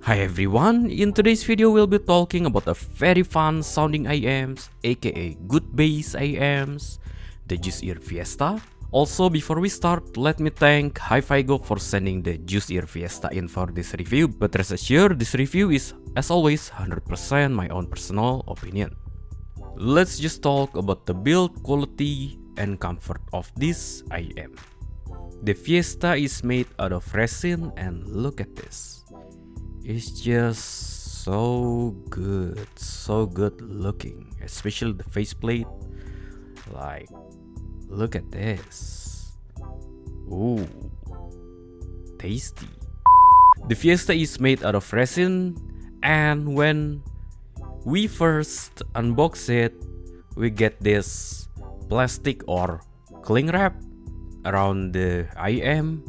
Hi everyone, in today's video we'll be talking about a very fun sounding IEMs, aka good bass IEMs, the Juice Ear Fiesta. Also, before we start, let me thank Hi-Fi Go for sending the Juice Ear Fiesta in for this review, but rest assured this review is, as always, 100% my own personal opinion. Let's just talk about the build quality and comfort of this IEM. The Fiesta is made out of resin and look at this. It's just so good looking, especially the faceplate. Like, look at this. Ooh, tasty. The Fiesta is made out of resin, and when we first unbox it, we get this plastic or cling wrap around the IEM.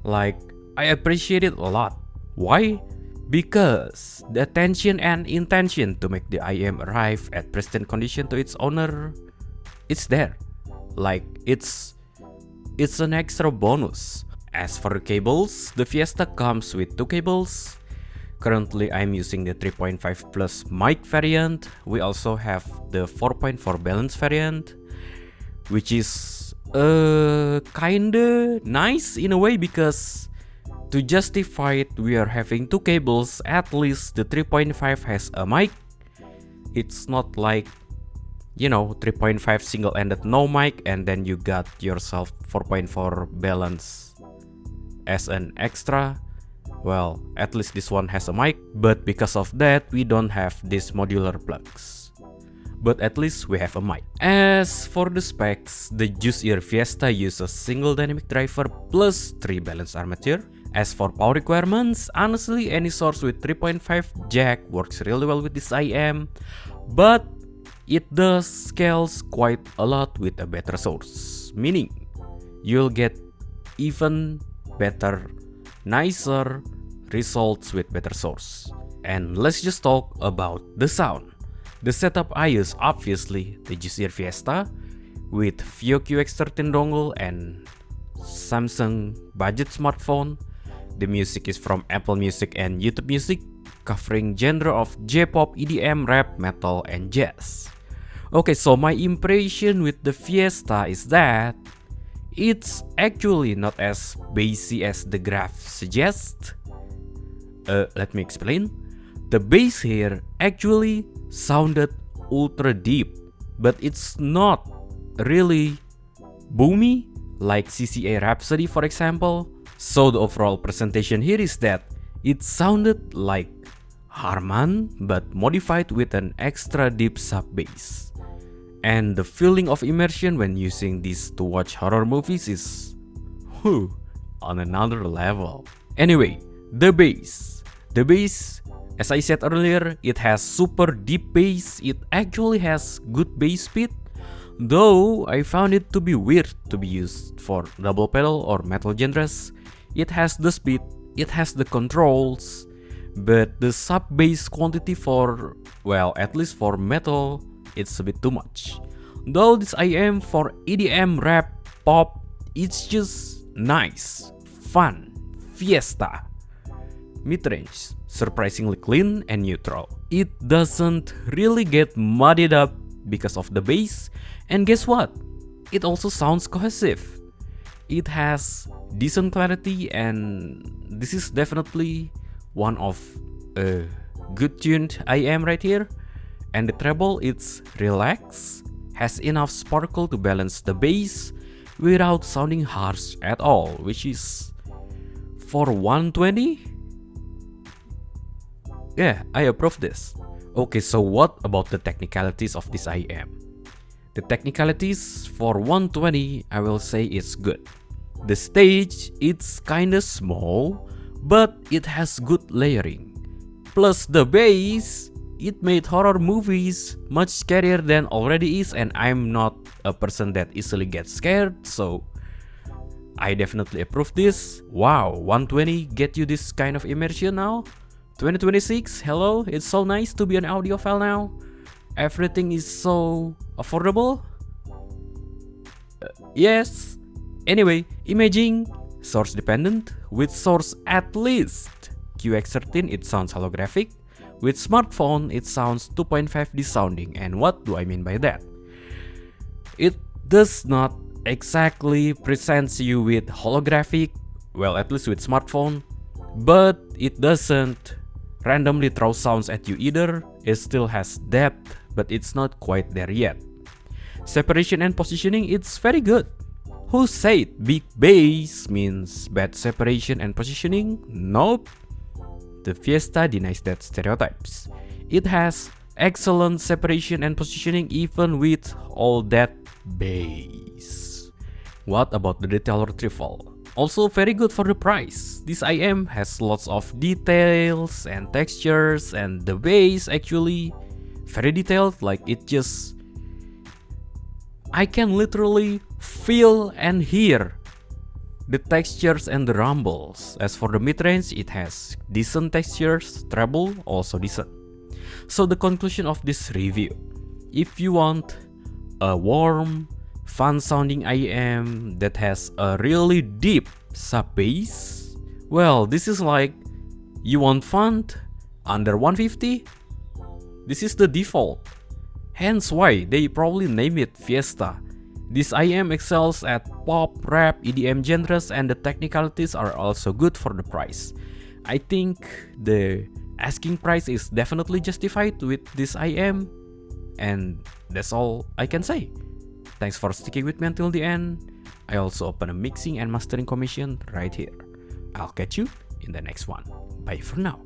Like, I appreciate it a lot. Why? Because the attention and intention to make the IEM arrive at pristine condition to its owner, it's there. Like, it's an extra bonus. As for the cables, the Fiesta comes with two cables. Currently, I'm using the 3.5 plus mic variant. We also have the 4.4 balance variant, which is kinda nice in a way, because to justify it, we are having two cables. At least the 3.5 has a mic. It's not like, 3.5 single-ended no mic, and then you got yourself 4.4 balance as an extra. Well, at least this one has a mic, but because of that, we don't have these modular plugs. But at least we have a mic. As for the specs, the Juice Ear Fiesta uses single dynamic driver plus 3 balance armature. As for power requirements, honestly any source with 3.5 jack works really well with this IEM, but it does scales quite a lot with a better source, meaning you'll get even better, nicer results with better source. And let's just talk about the sound. The setup I use, obviously the Juice Ear Fiesta with Vio QX13 dongle and Samsung budget smartphone. The music is from Apple Music and YouTube Music, covering genre of J-pop, EDM, rap, metal, and jazz. Okay, so my impression with the Fiesta is that it's actually not as bassy as the graph suggests. Let me explain. The bass here actually sounded ultra deep, but it's not really boomy like CCA Rhapsody, for example. So the overall presentation here is that it sounded like Harman, but modified with an extra deep sub bass. And the feeling of immersion when using this to watch horror movies is on another level. Anyway, the bass. The bass, as I said earlier, it has super deep bass. It actually has good bass speed, though I found it to be weird to be used for double pedal or metal genres. It has the speed, it has the controls, but the sub bass quantity for, well, at least for metal, it's a bit too much. Though this IEM for EDM, rap, pop, it's just nice, fun, Fiesta. Mid-range, surprisingly clean and neutral. It doesn't really get muddied up because of the bass, and guess what? It also sounds cohesive. It has decent clarity, and this is definitely one of a good tuned IEM right here. And the treble, it's relaxed, has enough sparkle to balance the bass without sounding harsh at all, which is for 120. Yeah, I approve this. Okay, so what about the technicalities of this IEM? The technicalities for 120, I will say it's good. The stage, it's kinda small, but it has good layering. Plus the bass, it made horror movies much scarier than already is, and I'm not a person that easily gets scared, so I definitely approve this. Wow, 120 get you this kind of immersion now? 2026, hello, it's so nice to be an audiophile now. Everything is so affordable. Yes. Anyway, imaging source dependent with source at least QX13 it sounds holographic. With smartphone it sounds 2.5D sounding. And what do I mean by that? It does not exactly presents you with holographic, well, at least with smartphone, but it doesn't randomly throw sounds at you either. It still has depth, but it's not quite there yet. Separation and positioning, it's very good. Who said big bass means bad separation and positioning? Nope. The Fiesta denies that stereotypes. It has excellent separation and positioning even with all that bass. What about the detail retrieval? Also very good for the price. This IM has lots of details and textures, and the bass actually very detailed, like it just... I can literally feel and hear the textures and the rumbles. As for the mid-range, it has decent textures, treble also decent. So the conclusion of this review, if you want a warm, fun sounding IM that has a really deep sub bass, well, this is like you want fun under 150, this is the default. Hence why they probably name it Fiesta. This IM excels at pop, rap, EDM genres, and the technicalities are also good for the price. I think the asking price is definitely justified with this IM, and that's all I can say. Thanks for sticking with me until the end. I also open a mixing and mastering commission right here. I'll catch you in the next one. Bye for now.